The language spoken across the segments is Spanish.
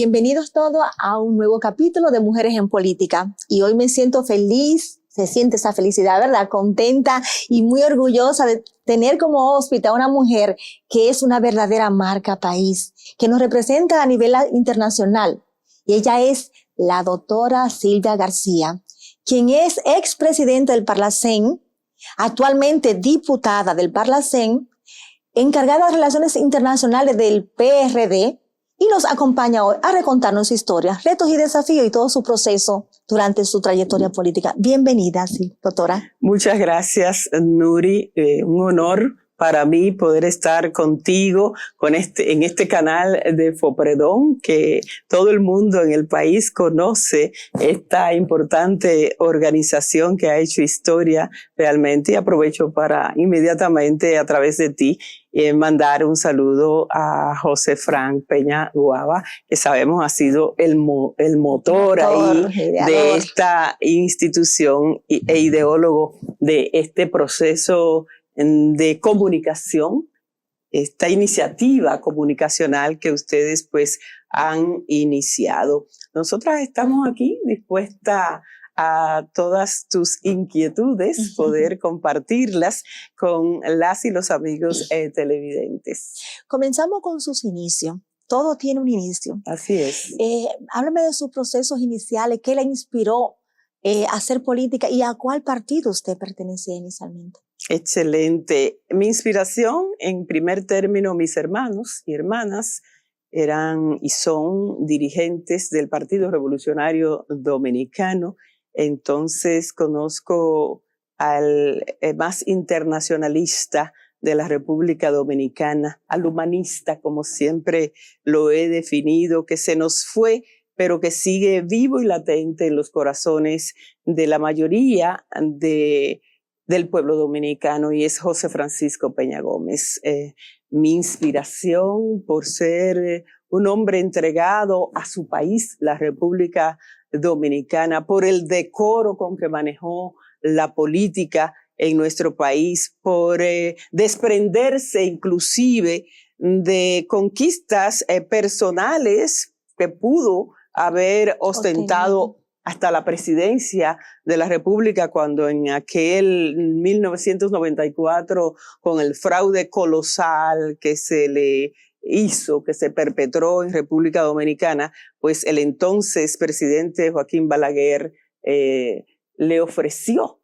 Bienvenidos todos a un nuevo capítulo de Mujeres en Política. Y hoy me siento feliz, se siente esa felicidad, ¿verdad? Contenta y muy orgullosa de tener como hóspede a una mujer que es una verdadera marca país, que nos representa a nivel internacional. Y ella es la doctora Silvia García, quien es expresidenta del Parlacén, actualmente diputada del Parlacén, encargada de Relaciones Internacionales del PRD, y nos acompaña hoy a recontarnos su historia, retos y desafíos y todo su proceso durante su trayectoria política. Bienvenida, sí, doctora. Muchas gracias, Nuri. Un honor para mí poder estar contigo en este canal de Fopredón, que todo el mundo en el país conoce esta importante organización que ha hecho historia realmente. Y aprovecho para inmediatamente a través de ti mandar un saludo a José Frank Peña Guava, que sabemos ha sido el motor ahí de esta institución e ideólogo de este proceso de comunicación, esta iniciativa comunicacional que ustedes pues han iniciado. Nosotras estamos aquí dispuestas a todas tus inquietudes, poder compartirlas con las y los amigos televidentes. Comenzamos con sus inicios. Todo tiene un inicio. Así es. Háblame de sus procesos iniciales, ¿qué la inspiró a hacer política y a cuál partido usted pertenecía inicialmente? Excelente. Mi inspiración, en primer término, mis hermanos y hermanas eran y son dirigentes del Partido Revolucionario Dominicano. Entonces conozco al más internacionalista de la República Dominicana, al humanista, como siempre lo he definido, que se nos fue, pero que sigue vivo y latente en los corazones de la mayoría del pueblo dominicano, y es José Francisco Peña Gómez. Mi inspiración por ser un hombre entregado a su país, la República Dominicana, por el decoro con que manejó la política en nuestro país, por desprenderse inclusive de conquistas personales que pudo haber ostentado hasta la presidencia de la República, cuando en aquel 1994, con el fraude colosal que se le hizo, que se perpetró en República Dominicana, pues el entonces presidente Joaquín Balaguer le ofreció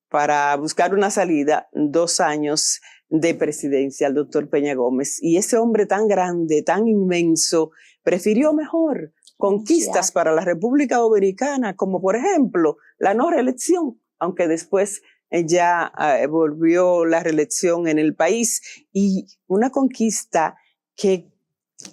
para buscar una salida 2 años de presidencia al doctor Peña Gómez. Y ese hombre tan grande, tan inmenso, prefirió mejor conquistas para la República Dominicana, como por ejemplo la no reelección, aunque después ya volvió la reelección en el país, y una conquista que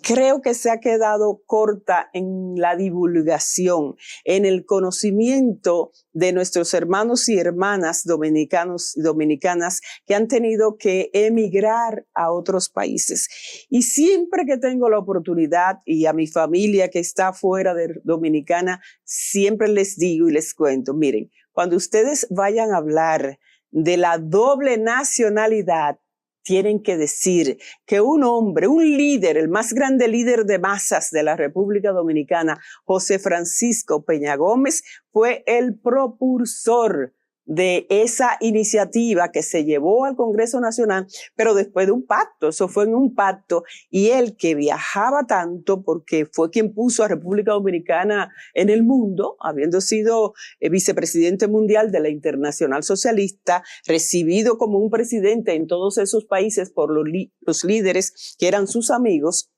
creo que se ha quedado corta en la divulgación, en el conocimiento de nuestros hermanos y hermanas dominicanos y dominicanas que han tenido que emigrar a otros países. Y siempre que tengo la oportunidad, y a mi familia que está fuera de Dominicana, siempre les digo y les cuento, miren, cuando ustedes vayan a hablar de la doble nacionalidad, tienen que decir que un hombre, un líder, el más grande líder de masas de la República Dominicana, José Francisco Peña Gómez, fue el propulsor de esa iniciativa que se llevó al Congreso Nacional, pero después de un pacto. Eso fue en un pacto, y él, que viajaba tanto porque fue quien puso a República Dominicana en el mundo, habiendo sido vicepresidente mundial de la Internacional Socialista, recibido como un presidente en todos esos países por los líderes que eran sus amigos,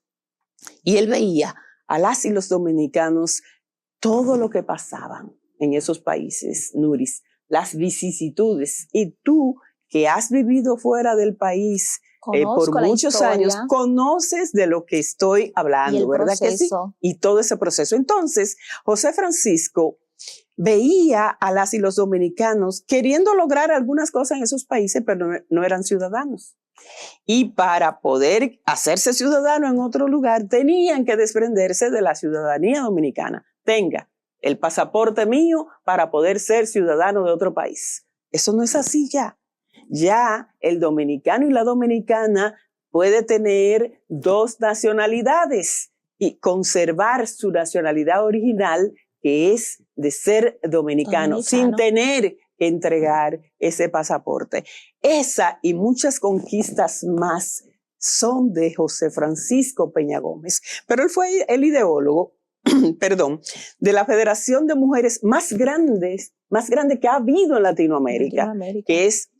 y él veía a las y los dominicanos todo lo que pasaban en esos países, Nuris, las vicisitudes. Y tú, que has vivido fuera del país por muchos años, conoces de lo que estoy hablando, ¿verdad que sí? Y todo ese proceso. Entonces, José Francisco veía a las y los dominicanos queriendo lograr algunas cosas en esos países, pero no eran ciudadanos. Y para poder hacerse ciudadano en otro lugar, tenían que desprenderse de la ciudadanía dominicana. Tenga el pasaporte mío para poder ser ciudadano de otro país. Eso no es así ya. Ya el dominicano y la dominicana puede tener 2 nacionalidades. y conservar su nacionalidad original, que es de ser dominicano, sin tener que entregar ese pasaporte. Esa y muchas conquistas más son de José Francisco Peña Gómez, pero él fue el ideólogo, perdón, de la federación de mujeres más grande que ha habido en Latinoamérica, que es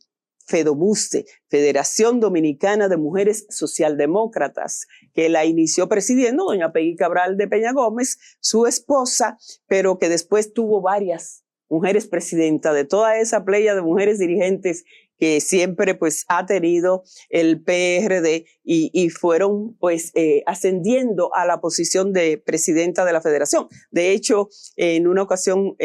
FEDOMUSTE, Federación Dominicana de Mujeres Socialdemócratas, que la inició presidiendo doña Peggy Cabral de Peña Gómez, su esposa, pero que después tuvo varias mujeres presidentas de toda esa playa de mujeres dirigentes que siempre pues ha tenido el PRD y fueron pues ascendiendo a la posición de presidenta de la federación. De hecho, en una ocasión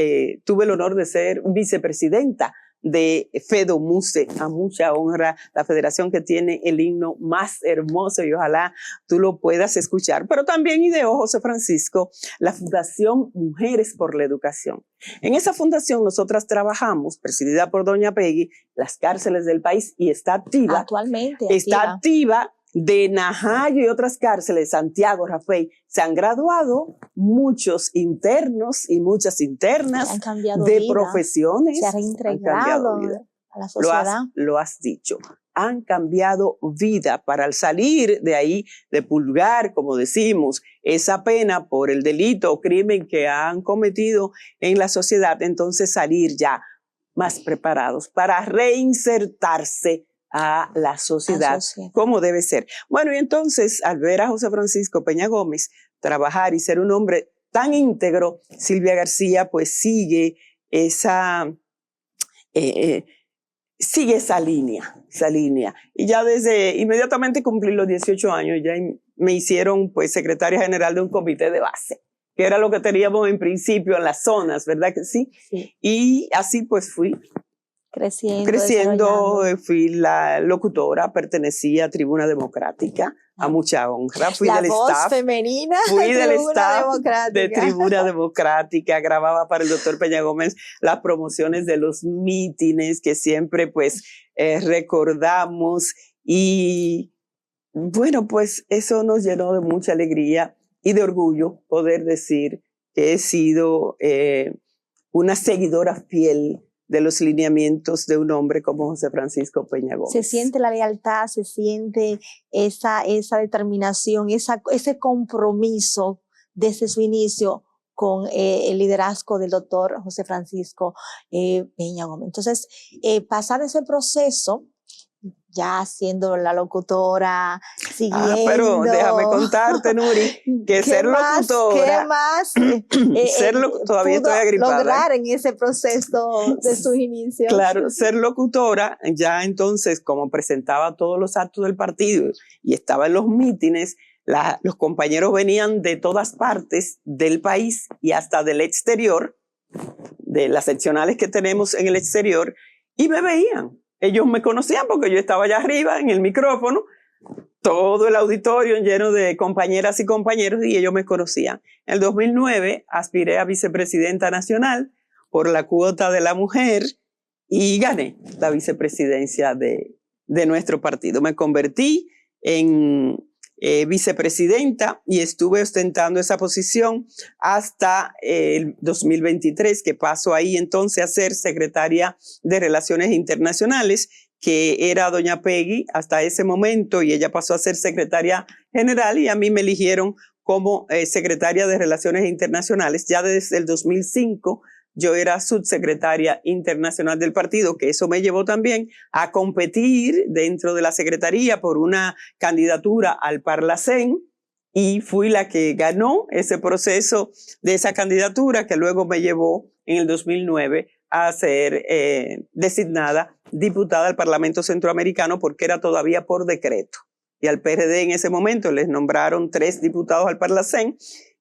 tuve el honor de ser vicepresidenta de FEDOMUSTE, a mucha honra, la federación que tiene el himno más hermoso y ojalá tú lo puedas escuchar. Pero también ideó José Francisco la Fundación Mujeres por la Educación. En esa fundación nosotras trabajamos, presidida por doña Peggy, las cárceles del país y está activa. Actualmente. Está activa de Najayo y otras cárceles, Santiago, Rafael, se han graduado muchos internos y muchas internas de vida, profesiones. Se han reintegrado a la sociedad. Lo has dicho. Han cambiado vida para al salir de ahí, de purgar, como decimos, esa pena por el delito o crimen que han cometido en la sociedad, entonces salir ya más preparados para reinsertarse a la sociedad como debe ser. Bueno, y entonces al ver a José Francisco Peña Gómez trabajar y ser un hombre tan íntegro, Silvia García pues sigue esa línea. Y ya desde inmediatamente cumplí los 18 años, ya me hicieron pues secretaria general de un comité de base, que era lo que teníamos en principio en las zonas, ¿verdad que sí? Sí. Y así pues fui creciendo, fui la locutora, pertenecía a Tribuna Democrática, a mucha honra. Fui la del voz staff, femenina fui del staff de Tribuna Democrática, grababa para el doctor Peña Gómez las promociones de los mítines que siempre pues recordamos y bueno, pues eso nos llenó de mucha alegría y de orgullo poder decir que he sido una seguidora fiel de los lineamientos de un hombre como José Francisco Peña Gómez. Se siente la lealtad, se siente esa determinación, ese compromiso desde su inicio con el liderazgo del doctor José Francisco Peña Gómez. Entonces, pasar ese proceso, ya siendo la locutora, siguiendo... pero déjame contarte, Nuri, que ser locutora... ¿Qué más todavía estoy agripada. lograr en ese proceso de sus inicios? Claro, ser locutora, ya entonces, como presentaba todos los actos del partido y estaba en los mítines, los compañeros venían de todas partes del país y hasta del exterior, de las seccionales que tenemos en el exterior, y me veían. Ellos me conocían porque yo estaba allá arriba en el micrófono, todo el auditorio lleno de compañeras y compañeros y ellos me conocían. En el 2009 aspiré a vicepresidenta nacional por la cuota de la mujer y gané la vicepresidencia de nuestro partido. Me convertí en vicepresidenta y estuve ostentando esa posición hasta el 2023, que paso ahí entonces a ser secretaria de Relaciones Internacionales, que era doña Peggy hasta ese momento, y ella pasó a ser secretaria general y a mí me eligieron como secretaria de Relaciones Internacionales. Ya desde el 2005 yo era subsecretaria internacional del partido, que eso me llevó también a competir dentro de la secretaría por una candidatura al Parlacén y fui la que ganó ese proceso de esa candidatura que luego me llevó en el 2009 a ser designada diputada al Parlamento Centroamericano porque era todavía por decreto. Y al PRD en ese momento les nombraron 3 diputados al Parlacén.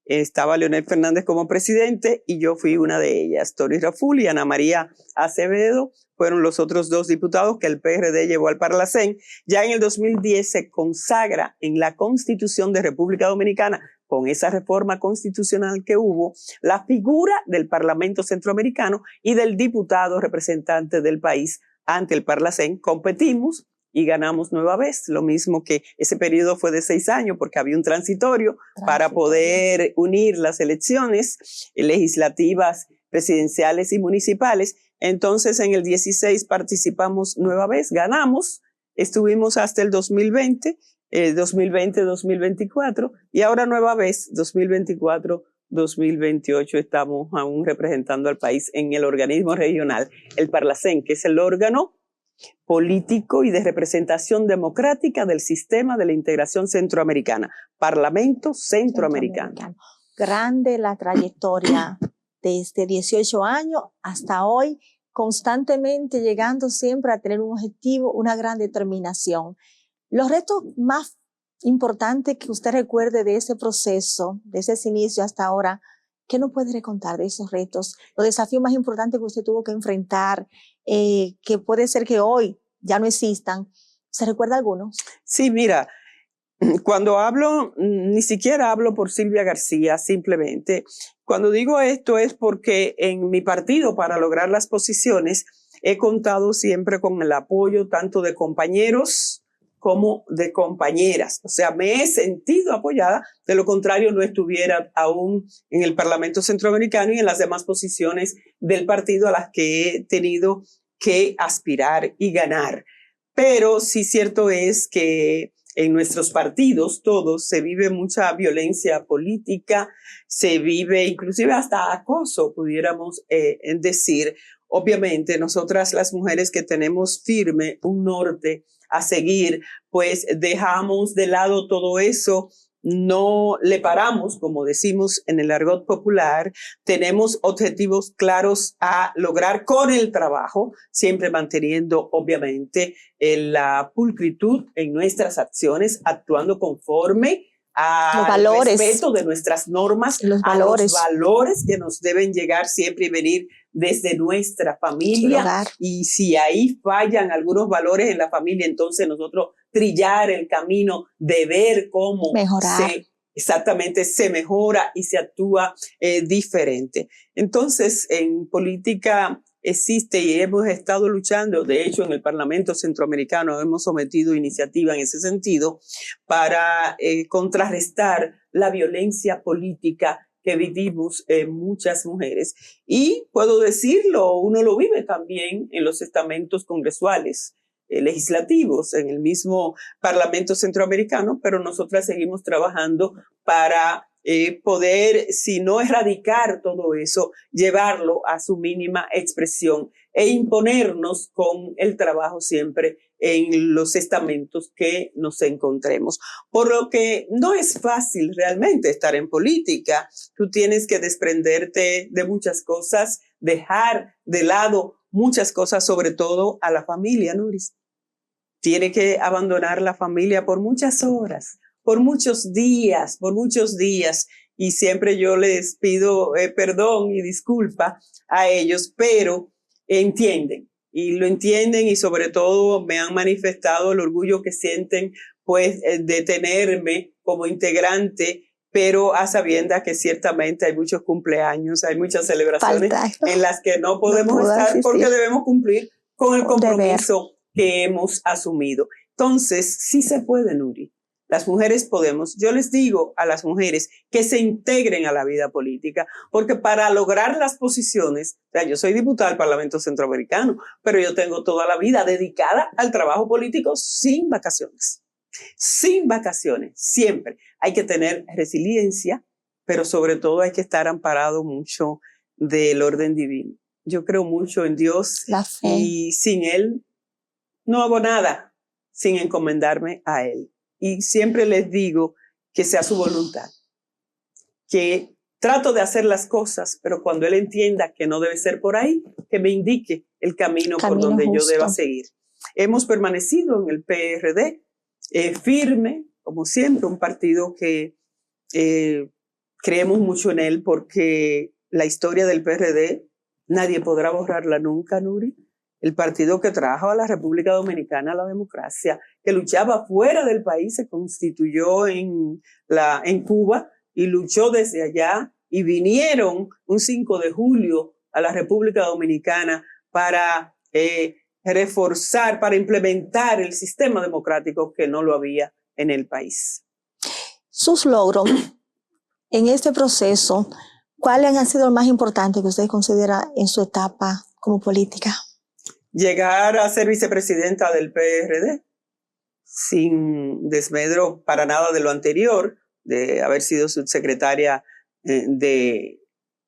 Estaba Leonel Fernández como presidente y yo fui una de ellas. Tony Raful y Ana María Acevedo fueron los otros 2 diputados que el PRD llevó al Parlacén. Ya en el 2010 se consagra en la Constitución de República Dominicana, con esa reforma constitucional que hubo, la figura del Parlamento Centroamericano y del diputado representante del país ante el Parlacén. Competimos y ganamos nueva vez. Lo mismo que ese periodo fue de 6 años porque había un transitorio para poder unir las elecciones legislativas, presidenciales y municipales. Entonces en el 16 participamos nueva vez, ganamos, estuvimos hasta el 2020, 2020-2024 y ahora nueva vez 2024-2028 estamos aún representando al país en el organismo regional, el Parlacén, que es el órgano político y de representación democrática del sistema de la integración centroamericana, Parlamento Centroamericano. Grande la trayectoria desde 18 años hasta hoy, constantemente llegando siempre a tener un objetivo, una gran determinación. Los retos más importantes que usted recuerde de ese proceso, de ese inicio hasta ahora, ¿qué nos puede contar de esos retos? Los desafíos más importantes que usted tuvo que enfrentar, que puede ser que hoy ya no existan. ¿Se recuerda algunos? Sí, mira, cuando hablo, ni siquiera hablo por Silvia García, simplemente. Cuando digo esto es porque en mi partido, para lograr las posiciones, he contado siempre con el apoyo tanto de compañeros como de compañeras. O sea, me he sentido apoyada, de lo contrario no estuviera aún en el Parlamento Centroamericano y en las demás posiciones del partido a las que he tenido que aspirar y ganar. Pero sí cierto es que en nuestros partidos todos se vive mucha violencia política, se vive inclusive hasta acoso, pudiéramos decir. Obviamente nosotras las mujeres que tenemos firme un norte a seguir, pues dejamos de lado todo eso, no le paramos, como decimos en el argot popular, tenemos objetivos claros a lograr con el trabajo, siempre manteniendo obviamente la pulcritud en nuestras acciones, actuando conforme al respeto de nuestras normas, los valores que nos deben llegar siempre y venir desde nuestra familia. Y si ahí fallan algunos valores en la familia, entonces nosotros trillar el camino de ver cómo exactamente se mejora y se actúa diferente. Entonces, en política existe y hemos estado luchando, de hecho en el Parlamento Centroamericano hemos sometido iniciativa en ese sentido para contrarrestar la violencia política que vivimos muchas mujeres. Y puedo decirlo, uno lo vive también en los estamentos congresuales, legislativos, en el mismo Parlamento Centroamericano, pero nosotras seguimos trabajando para poder, si no erradicar todo eso, llevarlo a su mínima expresión e imponernos con el trabajo siempre en los estamentos que nos encontremos. Por lo que no es fácil realmente estar en política. Tú tienes que desprenderte de muchas cosas, dejar de lado muchas cosas, sobre todo a la familia, Nuris. Tiene que abandonar la familia por muchas horas, por muchos días, y siempre yo les pido perdón y disculpa a ellos, pero entienden, y lo entienden y sobre todo me han manifestado el orgullo que sienten pues de tenerme como integrante, pero a sabiendas que ciertamente hay muchos cumpleaños, hay muchas celebraciones en las que no podemos estar porque debemos cumplir con el compromiso que hemos asumido. Entonces, sí se puede, Nuri. Las mujeres podemos. Yo les digo a las mujeres que se integren a la vida política, porque para lograr las posiciones, o sea, yo soy diputada del Parlamento Centroamericano, pero yo tengo toda la vida dedicada al trabajo político sin vacaciones. Sin vacaciones, siempre. Hay que tener resiliencia, pero sobre todo hay que estar amparado mucho del orden divino. Yo creo mucho en Dios y sin Él no hago nada sin encomendarme a Él. Y siempre les digo que sea su voluntad, que trato de hacer las cosas, pero cuando Él entienda que no debe ser por ahí, que me indique el camino por donde yo deba seguir. Hemos permanecido en el PRD, firme, como siempre, un partido que creemos mucho en él porque la historia del PRD nadie podrá borrarla nunca, Nuri. El partido que trajo a la República Dominicana a la democracia, que luchaba fuera del país, se constituyó en Cuba y luchó desde allá y vinieron un 5 de julio a la República Dominicana para reforzar, para implementar el sistema democrático que no lo había en el país. Sus logros en este proceso, ¿cuáles han sido los más importantes que usted considera en su etapa como política? Llegar a ser vicepresidenta del PRD, sin desmedro para nada de lo anterior, de haber sido subsecretaria de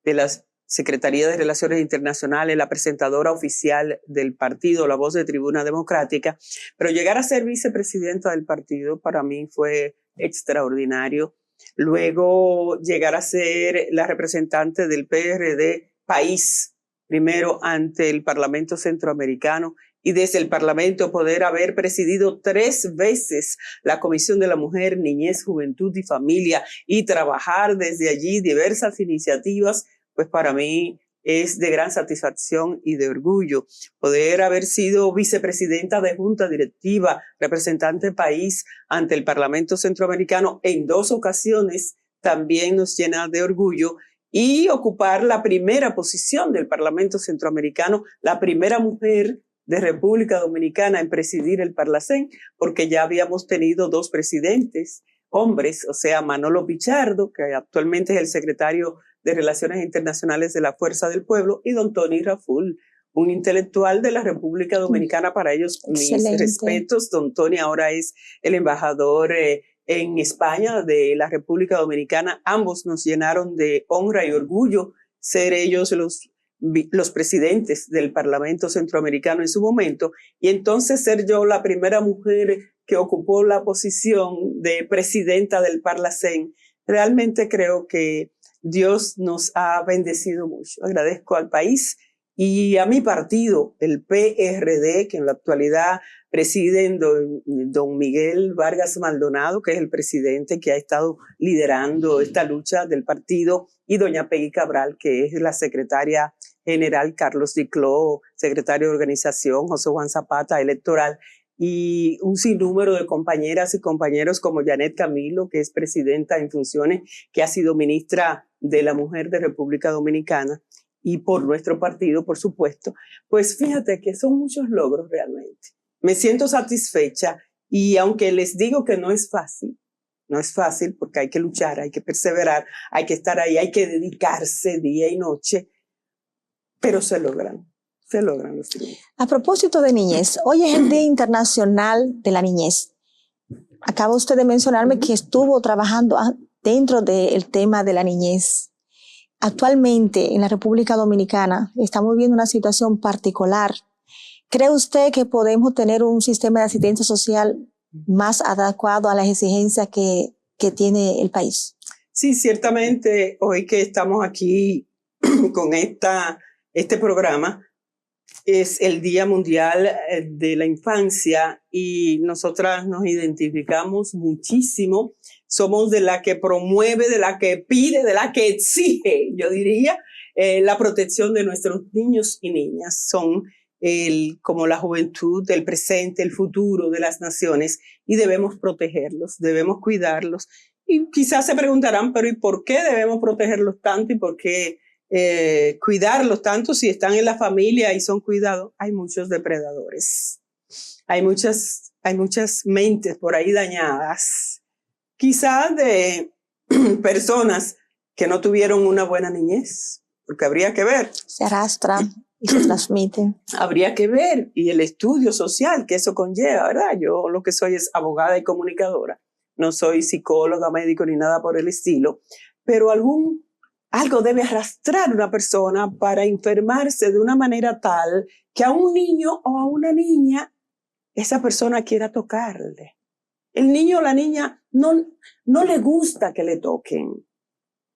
la Secretaría de Relaciones Internacionales, la presentadora oficial del partido, la voz de Tribuna Democrática, pero llegar a ser vicepresidenta del partido para mí fue extraordinario. Luego llegar a ser la representante del PRD país, primero ante el Parlamento Centroamericano, y desde el Parlamento poder haber presidido 3 veces la Comisión de la Mujer, Niñez, Juventud y Familia y trabajar desde allí diversas iniciativas, pues para mí es de gran satisfacción y de orgullo. Poder haber sido vicepresidenta de Junta Directiva, representante país ante el Parlamento Centroamericano en 2 ocasiones, también nos llena de orgullo. Y ocupar la primera posición del Parlamento Centroamericano, la primera mujer de República Dominicana en presidir el Parlacén, porque ya habíamos tenido 2 presidentes hombres, o sea, Manolo Pichardo, que actualmente es el secretario de Relaciones Internacionales de la Fuerza del Pueblo, y don Tony Raful, un intelectual de la República Dominicana. Para ellos, Excelente. Mis respetos. Don Tony ahora es el embajador en España de la República Dominicana. Ambos nos llenaron de honra y orgullo ser ellos los presidentes del Parlamento Centroamericano en su momento, y entonces ser yo la primera mujer que ocupó la posición de presidenta del Parlacén. Realmente creo que Dios nos ha bendecido mucho. Agradezco al país y a mi partido, el PRD, que en la actualidad preside don Miguel Vargas Maldonado, que es el presidente que ha estado liderando esta lucha del partido, y doña Peggy Cabral, que es la secretaria general, Carlos Dicló, secretario de organización, José Juan Zapata, electoral, y un sinnúmero de compañeras y compañeros como Janet Camilo, que es presidenta en funciones, que ha sido ministra de la Mujer de República Dominicana, y por nuestro partido, por supuesto. Pues fíjate que son muchos logros realmente. Me siento satisfecha, y aunque les digo que no es fácil porque hay que luchar, hay que perseverar, hay que estar ahí, hay que dedicarse día y noche, pero se logran los triunfos. A propósito de niñez, hoy es el Día Internacional de la Niñez. Acaba usted de mencionarme que estuvo trabajando dentro del tema de la niñez. Actualmente en la República Dominicana estamos viviendo una situación particular. ¿Cree usted que podemos tener un sistema de asistencia social más adecuado a las exigencias que tiene el país? Sí, ciertamente hoy que estamos aquí con este programa, es el Día Mundial de la Infancia, y nosotras nos identificamos muchísimo. Somos de la que promueve, de la que pide, de la que exige, yo diría, la protección de nuestros niños y niñas. Son como la juventud, el presente, el futuro de las naciones, y debemos protegerlos, debemos cuidarlos. Y quizás se preguntarán, pero ¿y por qué debemos protegerlos tanto y por qué cuidarlos tanto si están en la familia y son cuidados? Hay muchos depredadores, hay muchas mentes por ahí dañadas, quizás de personas que no tuvieron una buena niñez, porque habría que ver. Se arrastra y se transmite. Habría que ver, y el estudio social que eso conlleva, ¿verdad? Yo lo que soy es abogada y comunicadora, no soy psicóloga, médico ni nada por el estilo, pero algo debe arrastrar una persona para enfermarse de una manera tal que a un niño o a una niña esa persona quiera tocarle. El niño o la niña no le gusta que le toquen.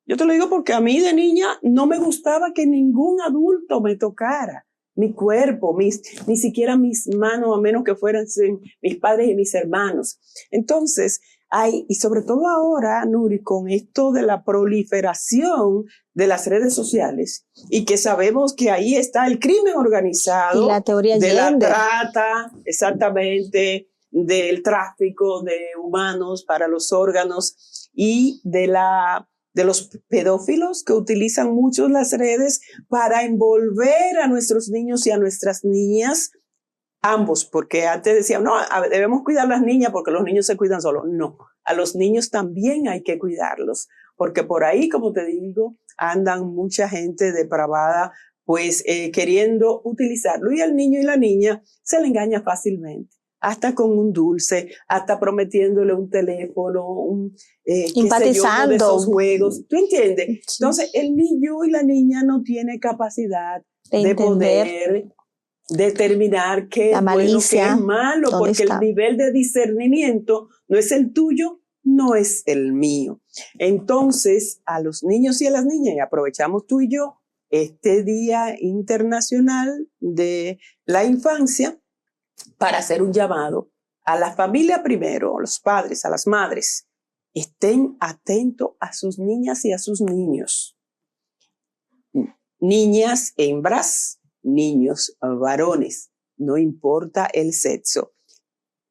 Yo te lo digo porque a mí de niña no me gustaba que ningún adulto me tocara mi cuerpo, ni siquiera mis manos, a menos que fueran mis padres y mis hermanos. Entonces, y sobre todo ahora, Nuri, con esto de la proliferación de las redes sociales, y que sabemos que ahí está el crimen organizado, y la teoría de gender. la trata, exactamente, del tráfico de humanos para los órganos, y de los pedófilos que utilizan mucho las redes para envolver a nuestros niños y a nuestras niñas Ambos, porque antes decían, no, debemos cuidar a las niñas porque los niños se cuidan solos. No, a los niños también hay que cuidarlos, porque por ahí, como te digo, andan mucha gente depravada, pues queriendo utilizarlo. Y al niño y la niña se le engaña fácilmente, hasta con un dulce, hasta prometiéndole un teléfono, empatizando. Uno de esos juegos. ¿Tú entiendes? Sí. Entonces, el niño y la niña no tienen capacidad de poder determinar qué es bueno, qué es malo, porque el nivel de discernimiento no es el tuyo, no es el mío. Entonces, a los niños y a las niñas, y aprovechamos tú y yo este Día Internacional de la Infancia para hacer un llamado a la familia primero, a los padres, a las madres, estén atentos a sus niñas y a sus niños. Niñas, hembras, niños, varones, no importa el sexo.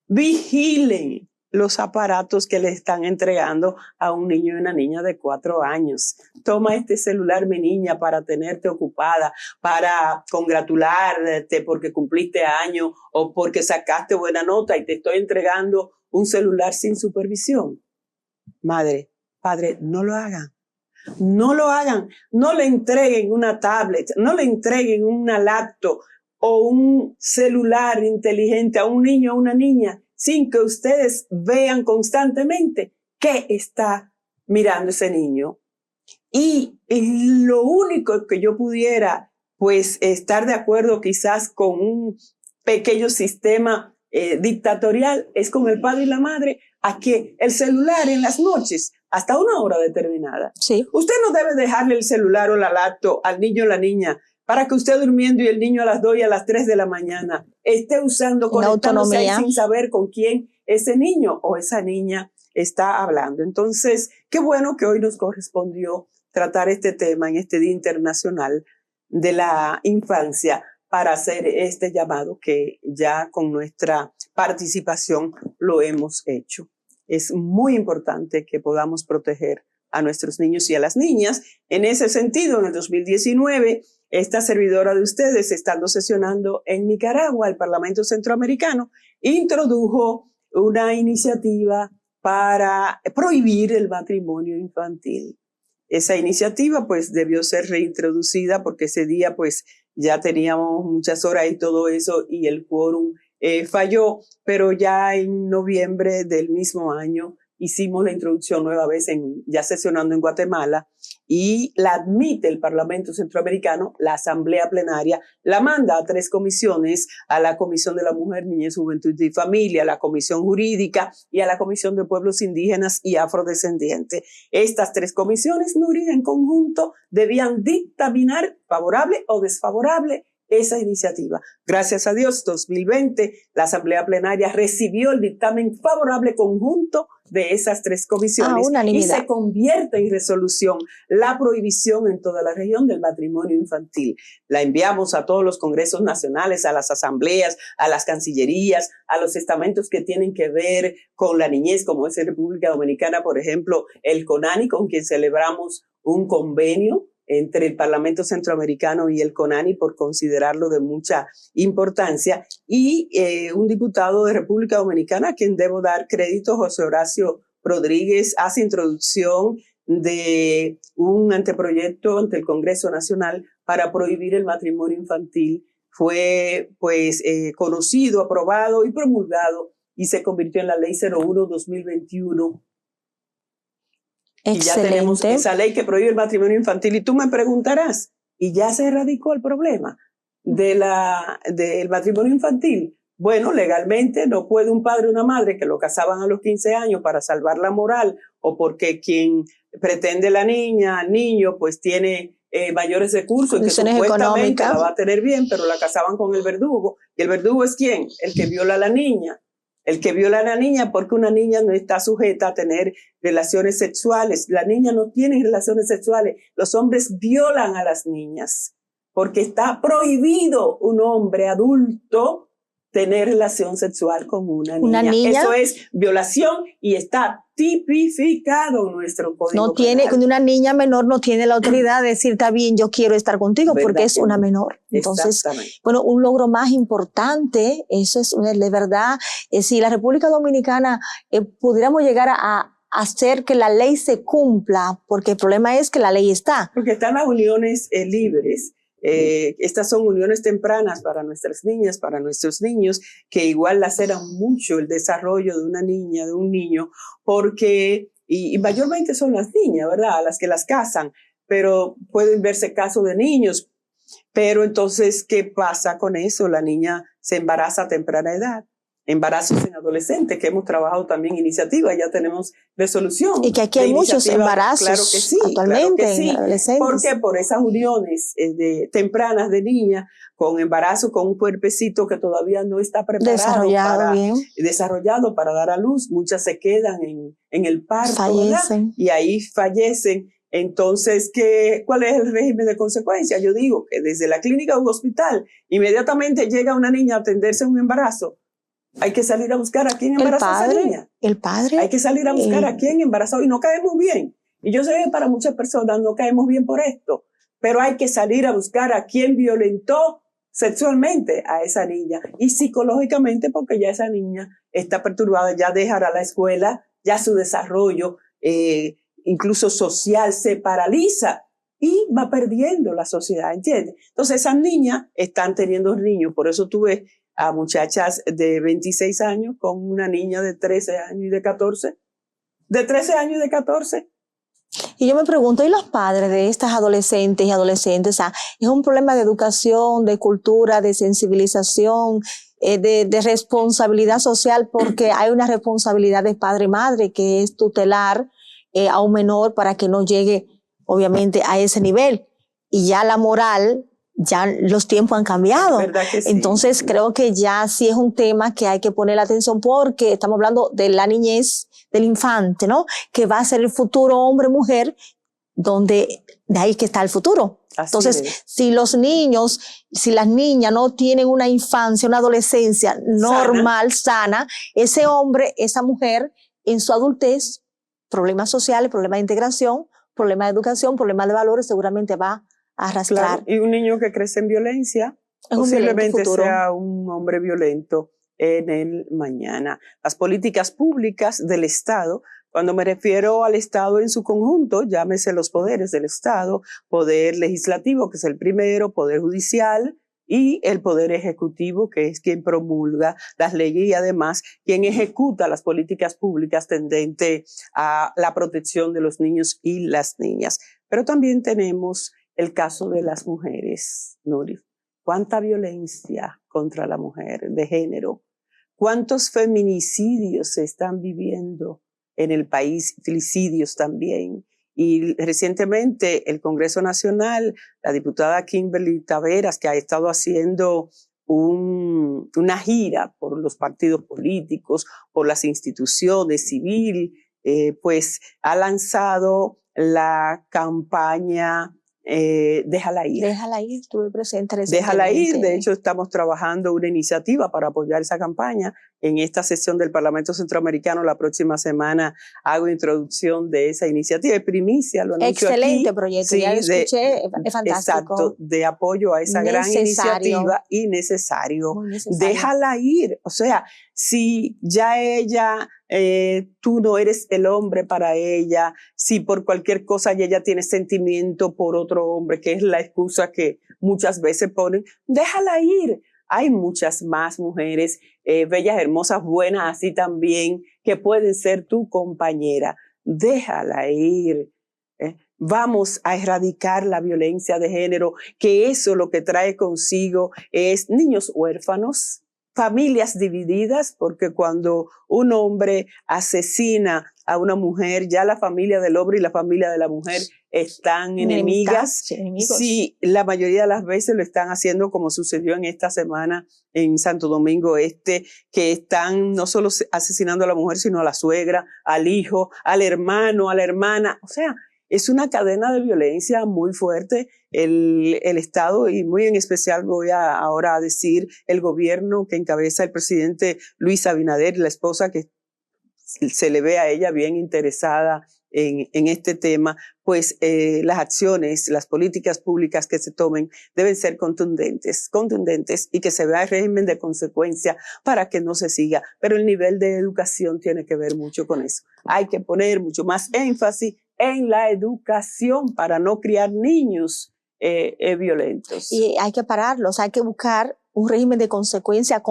Vigilen los aparatos que le están entregando a un niño y una niña de 4 años. Toma este celular, mi niña, para tenerte ocupada, para congratularte porque cumpliste año o porque sacaste buena nota y te estoy entregando un celular sin supervisión. Madre, padre, no lo hagan. No lo hagan, no le entreguen una tablet, no le entreguen una laptop o un celular inteligente a un niño o una niña sin que ustedes vean constantemente qué está mirando ese niño. Y lo único que yo pudiera, pues, estar de acuerdo quizás con un pequeño sistema dictatorial es con el padre y la madre a que el celular en las noches hasta una hora determinada. Sí. Usted no debe dejarle el celular o la laptop al niño o la niña para que usted durmiendo y el niño a las 2 y a las 3 de la mañana esté usando, conectándose ahí sin saber con quién ese niño o esa niña está hablando. Entonces, qué bueno que hoy nos correspondió tratar este tema en este Día Internacional de la Infancia para hacer este llamado que ya con nuestra participación lo hemos hecho. Es muy importante que podamos proteger a nuestros niños y a las niñas. En ese sentido, en el 2019, esta servidora de ustedes, estando sesionando en Nicaragua, el Parlamento Centroamericano, introdujo una iniciativa para prohibir el matrimonio infantil. Esa iniciativa pues debió ser reintroducida porque ese día pues ya teníamos muchas horas y todo eso y el quórum falló, pero ya en noviembre del mismo año hicimos la introducción nueva vez ya sesionando en Guatemala y la admite el Parlamento Centroamericano, la Asamblea Plenaria, la manda a 3 comisiones, a la Comisión de la Mujer, Niñez, Juventud y Familia, a la Comisión Jurídica y a la Comisión de Pueblos Indígenas y Afrodescendientes. Estas 3 comisiones, Nuri, en conjunto debían dictaminar favorable o desfavorable esa iniciativa. Gracias a Dios, 2020, la Asamblea Plenaria recibió el dictamen favorable conjunto de esas 3 comisiones y se convierte en resolución la prohibición en toda la región del matrimonio infantil. La enviamos a todos los congresos nacionales, a las asambleas, a las cancillerías, a los estamentos que tienen que ver con la niñez, como es en República Dominicana, por ejemplo, el CONANI, con quien celebramos un convenio entre el Parlamento Centroamericano y el CONANI por considerarlo de mucha importancia, y un diputado de República Dominicana a quien debo dar crédito, José Horacio Rodríguez, hace introducción de un anteproyecto ante el Congreso Nacional para prohibir el matrimonio infantil. Fue pues conocido, aprobado y promulgado y se convirtió en la Ley 01/2021. Y ya tenemos esa ley que prohíbe el matrimonio infantil. Y tú me preguntarás, ¿y ya se erradicó el problema del matrimonio infantil? Bueno, legalmente no puede un padre o una madre que lo casaban a los 15 años para salvar la moral o porque quien pretende la niña, al niño, pues tiene mayores recursos y que supuestamente la va a tener bien, pero la casaban con el verdugo. ¿Y el verdugo es quién? El que viola a la niña. El que viola a la niña, porque una niña no está sujeta a tener relaciones sexuales. La niña no tiene relaciones sexuales. Los hombres violan a las niñas porque está prohibido un hombre adulto tener relación sexual con una niña. Una niña. Eso es violación y está tipificado en nuestro Código Penal. Una niña menor no tiene la autoridad de decir, está bien, yo quiero estar contigo, porque es una menor. Entonces, bueno, un logro más importante, eso es de verdad, si la República Dominicana pudiéramos llegar a hacer que la ley se cumpla, porque el problema es que la ley está. Porque están las uniones libres. Estas son uniones tempranas para nuestras niñas, para nuestros niños, que igual laceran mucho el desarrollo de una niña, de un niño, porque, y mayormente son las niñas, ¿verdad?, las que las casan, pero pueden verse casos de niños. Pero entonces, ¿qué pasa con eso? La niña se embaraza a temprana edad. Embarazos en adolescentes, que hemos trabajado también iniciativas, ya tenemos resolución. Y que aquí hay muchos embarazos, claro que sí, actualmente, claro que sí. en adolescentes. ¿Por qué? Por esas uniones tempranas de niñas con embarazo, con un cuerpecito que todavía no está preparado, desarrollado para dar a luz. Muchas se quedan en el parto, fallecen, ¿verdad? Y ahí fallecen. Entonces, ¿cuál es el régimen de consecuencia? Yo digo que desde la clínica o hospital, inmediatamente llega una niña a atenderse un embarazo. Hay que salir a buscar a quién embarazó a esa niña. El padre. Hay que salir a buscar a quién embarazó y no caemos bien. Y yo sé que para muchas personas no caemos bien por esto, pero hay que salir a buscar a quién violentó sexualmente a esa niña y psicológicamente, porque ya esa niña está perturbada, ya dejará la escuela, ya su desarrollo, incluso social, se paraliza y va perdiendo la sociedad, ¿entiendes? Entonces esas niñas están teniendo niños, por eso tú ves a muchachas de 26 años con una niña de 13 años y de 14. De 13 años y de 14. Y yo me pregunto, ¿y los padres de estas adolescentes y adolescentes? O sea, ¿es un problema de educación, de cultura, de sensibilización, de responsabilidad social? Porque hay una responsabilidad de padre y madre que es tutelar a un menor para que no llegue, obviamente, a ese nivel. Y ya la moral, ya los tiempos han cambiado. ¿Verdad que sí? Entonces creo que ya sí es un tema que hay que poner la atención, porque estamos hablando de la niñez del infante, ¿no? Que va a ser el futuro hombre, mujer, donde de ahí que está el futuro. Así Entonces, es. si los niños, si las niñas no tienen una infancia, una adolescencia normal, sana, ese hombre, esa mujer, en su adultez, problemas sociales, problemas de integración, problemas de educación, problemas de valores, seguramente va a arrastrar. Claro, y un niño que crece en violencia posiblemente sea un hombre violento en el mañana. Las políticas públicas del Estado, cuando me refiero al Estado en su conjunto, llámese los poderes del Estado, poder legislativo, que es el primero, poder judicial y el poder ejecutivo, que es quien promulga las leyes y además quien ejecuta las políticas públicas tendentes a la protección de los niños y las niñas. Pero también tenemos el caso de las mujeres, Nuri. ¿Cuánta violencia contra la mujer de género? ¿Cuántos feminicidios se están viviendo en el país? Filicidios también. Y recientemente el Congreso Nacional, la diputada Kimberly Taveras, que ha estado haciendo una gira por los partidos políticos, por las instituciones civiles, pues ha lanzado la campaña Déjala ir. Déjala ir, estuve presente recientemente. Déjala ir, de hecho estamos trabajando una iniciativa para apoyar esa campaña. En esta sesión del Parlamento Centroamericano la próxima semana hago introducción de esa iniciativa, de primicia, lo anuncio Excelente aquí. proyecto, sí, ya lo escuché, es fantástico. Exacto, de apoyo a esa gran iniciativa y necesario. Déjala ir, o sea, si ya ella, tú no eres el hombre para ella, si por cualquier cosa ella tiene sentimiento por otro hombre, que es la excusa que muchas veces ponen, déjala ir. Hay muchas más mujeres bellas, hermosas, buenas, así también, que pueden ser tu compañera. Déjala ir. Vamos a erradicar la violencia de género, que eso lo que trae consigo es niños huérfanos, familias divididas, porque cuando un hombre asesina a una mujer, ya la familia del hombre y la familia de la mujer están enemigas. Sí, la mayoría de las veces lo están haciendo, como sucedió en esta semana en Santo Domingo Este, que están no solo asesinando a la mujer, sino a la suegra, al hijo, al hermano, a la hermana. O sea, es una cadena de violencia muy fuerte. El Estado, y muy en especial voy ahora a decir el gobierno que encabeza el presidente Luis Abinader y la esposa, que se le ve a ella bien interesada en este tema, pues las acciones, las políticas públicas que se tomen deben ser contundentes y que se vea el régimen de consecuencia para que no se siga. Pero el nivel de educación tiene que ver mucho con eso. Hay que poner mucho más énfasis en la educación para no criar niños violentos. Y hay que pararlos, hay que buscar un régimen de consecuencia,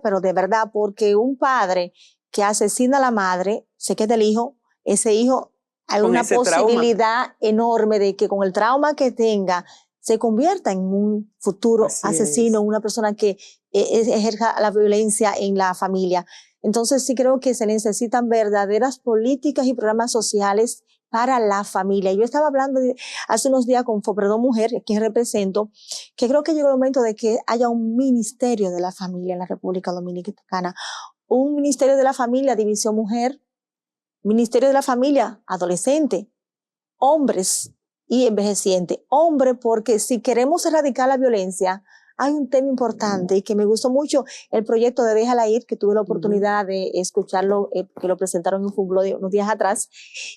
pero de verdad, porque un padre que asesina a la madre, se queda el hijo, ese hijo, hay una posibilidad enorme de que con el trauma que tenga se convierta en un futuro asesino, una persona que ejerza la violencia en la familia. Entonces sí creo que se necesitan verdaderas políticas y programas sociales para la familia. Yo estaba hablando hace unos días con Fopredón Mujer, quien represento, que creo que llegó el momento de que haya un ministerio de la familia en la República Dominicana, un ministerio de la familia, división mujer, ministerio de la familia, adolescente, hombres y envejeciente. Hombre, porque si queremos erradicar la violencia, hay un tema importante y que me gustó mucho, el proyecto de Déjala Ir, que tuve la oportunidad de escucharlo, que lo presentaron en Fublo unos días atrás,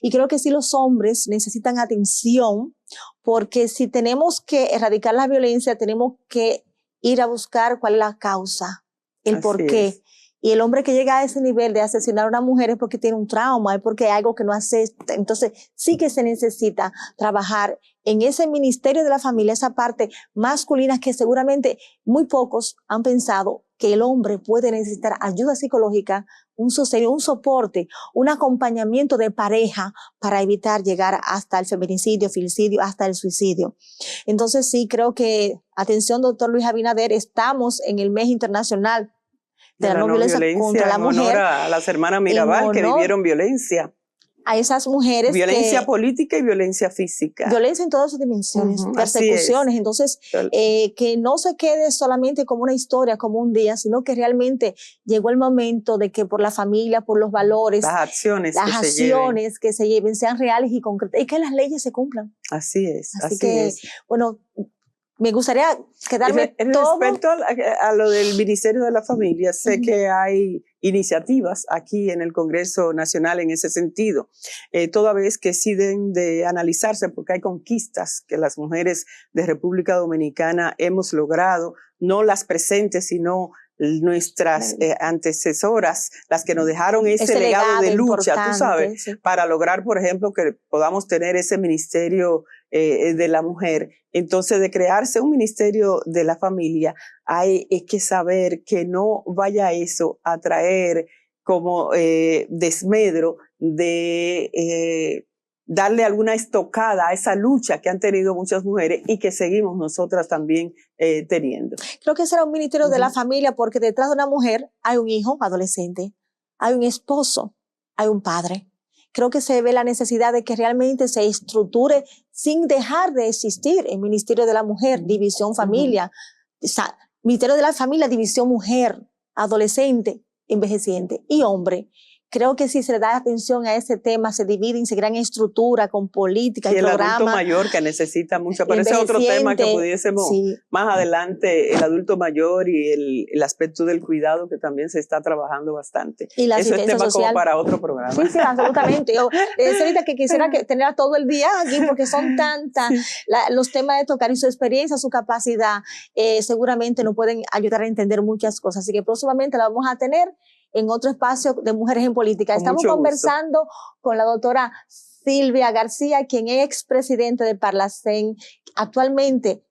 y creo que sí los hombres necesitan atención, porque si tenemos que erradicar la violencia, tenemos que ir a buscar cuál es la causa, el por qué. Y el hombre que llega a ese nivel de asesinar a una mujer es porque tiene un trauma, es porque hay algo que no acepta. Entonces sí que se necesita trabajar en ese ministerio de la familia, esa parte masculina que seguramente muy pocos han pensado que el hombre puede necesitar ayuda psicológica, un sostén, un soporte, un acompañamiento de pareja para evitar llegar hasta el feminicidio, filicidio, hasta el suicidio. Entonces sí creo que, atención doctor Luis Abinader, estamos en el mes internacional de la no violencia contra la mujer. En honor a las hermanas Mirabal que vivieron violencia. A esas mujeres violencia política y violencia física. Violencia en todas sus dimensiones, persecuciones. Entonces, que no se quede solamente como una historia, como un día, sino que realmente llegó el momento de que por la familia, por los valores, las acciones que se lleven sean reales y concretas y que las leyes se cumplan. Así es. Así que, bueno, me gustaría quedarme respecto a lo del Ministerio de la Familia, sé que hay iniciativas aquí en el Congreso Nacional en ese sentido, toda vez que sí deben de analizarse porque hay conquistas que las mujeres de República Dominicana hemos logrado, no las presentes, sino nuestras antecesoras, las que nos dejaron ese legado de lucha, tú sabes, para lograr, por ejemplo, que podamos tener ese Ministerio de la Mujer. Entonces, de crearse un Ministerio de la Familia, hay que saber que no vaya eso a traer como desmedro de darle alguna estocada a esa lucha que han tenido muchas mujeres y que seguimos nosotras también teniendo. Creo que será un ministerio de la familia porque detrás de una mujer hay un hijo adolescente, hay un esposo, hay un padre. Creo que se ve la necesidad de que realmente se estructure sin dejar de existir el Ministerio de la Mujer, División Familia, Ministerio de la Familia, División Mujer, Adolescente, Envejeciente y Hombre. Creo que si se le da atención a ese tema, se divide en gran estructura, con política y programa. El adulto mayor que necesita mucho, pero ese es otro tema que pudiésemos más adelante, el adulto mayor y el aspecto del cuidado que también se está trabajando bastante. Y la eso es tema social, como para otro programa. Sí, absolutamente. Yo, ahorita que quisiera tener todo el día aquí porque son tantas los temas de tocar y su experiencia, su capacidad, seguramente nos pueden ayudar a entender muchas cosas. Así que próximamente la vamos a tener en otro espacio de Mujeres en Política. Estamos conversando con la doctora Silvia García, quien es expresidente de Parlacén, actualmente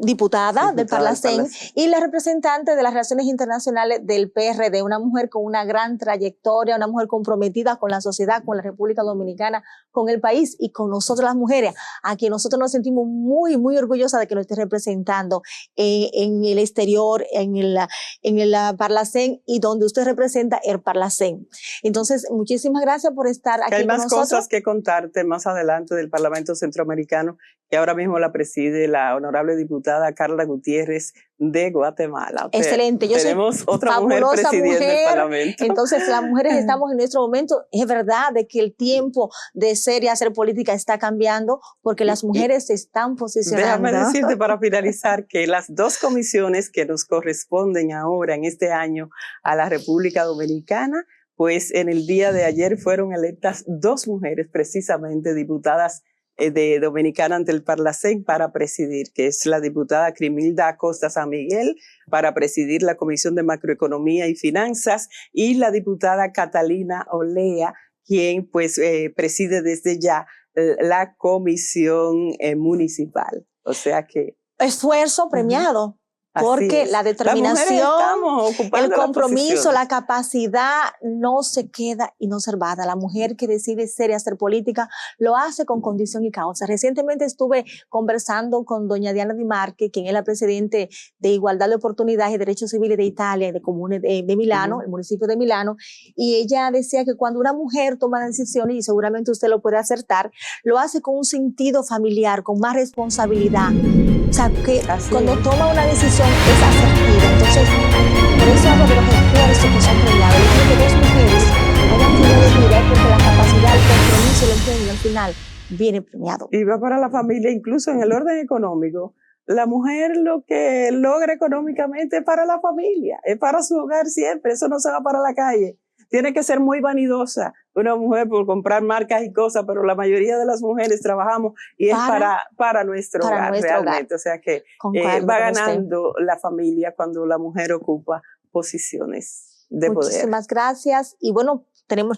diputada de Parlacén, y la representante de las relaciones internacionales del PRD, una mujer con una gran trayectoria, una mujer comprometida con la sociedad, con la República Dominicana, con el país y con nosotros las mujeres, a quien nosotros nos sentimos muy, muy orgullosas de que nos esté representando en el exterior, en el Parlacén y donde usted representa el Parlacén. Entonces, muchísimas gracias por estar aquí con nosotros. Hay más cosas que contarte más adelante del Parlamento Centroamericano y ahora mismo la preside la honorable diputada Carla Gutiérrez de Guatemala. Excelente. Yo tenemos otra mujer presidiendo el Parlamento. Entonces, las mujeres estamos en nuestro momento. Es verdad de que el tiempo de ser y hacer política está cambiando porque las mujeres se están posicionando. Déjame decirte para finalizar que las dos comisiones que nos corresponden ahora en este año a la República Dominicana, pues en el día de ayer fueron electas dos mujeres, precisamente diputadas de Dominicana ante el Parlacén para presidir, que es la diputada Crimilda Acosta San Miguel para presidir la Comisión de Macroeconomía y Finanzas y la diputada Catalina Olea, quien pues preside desde ya la Comisión Municipal. O sea que... Esfuerzo premiado. Porque la determinación, el compromiso, la capacidad no se queda inobservada. La mujer que decide ser y hacer política lo hace con condición y causa. Recientemente estuve conversando con doña Diana Di Marche, quien es la presidente de Igualdad de Oportunidades y Derechos Civiles de Italia, de Comune de Milano, el municipio de Milano, y ella decía que cuando una mujer toma decisiones, y seguramente usted lo puede acertar, lo hace con un sentido familiar, con más responsabilidad. O sea, que cuando toma una decisión es asertiva. Entonces, por eso hablo de los esfuerzos que son premiados. Yo creo que dos mujeres hayan tenido vida porque la capacidad, el compromiso, el empeño al final viene premiado. Y va para la familia, incluso en el orden económico. La mujer lo que logra económicamente es para la familia, es para su hogar siempre, eso no se va para la calle. Tiene que ser muy vanidosa una mujer por comprar marcas y cosas, pero la mayoría de las mujeres trabajamos y es para nuestro hogar realmente. Hogar. O sea que va ganando la familia cuando la mujer ocupa posiciones de poder. Muchísimas gracias. Y bueno,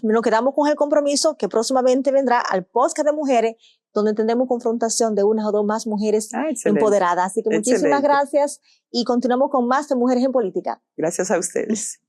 nos quedamos con el compromiso que próximamente vendrá al podcast de mujeres, donde tendremos confrontación de una o dos más mujeres empoderadas. Así que muchísimas gracias y continuamos con más de Mujeres en Política. Gracias a ustedes.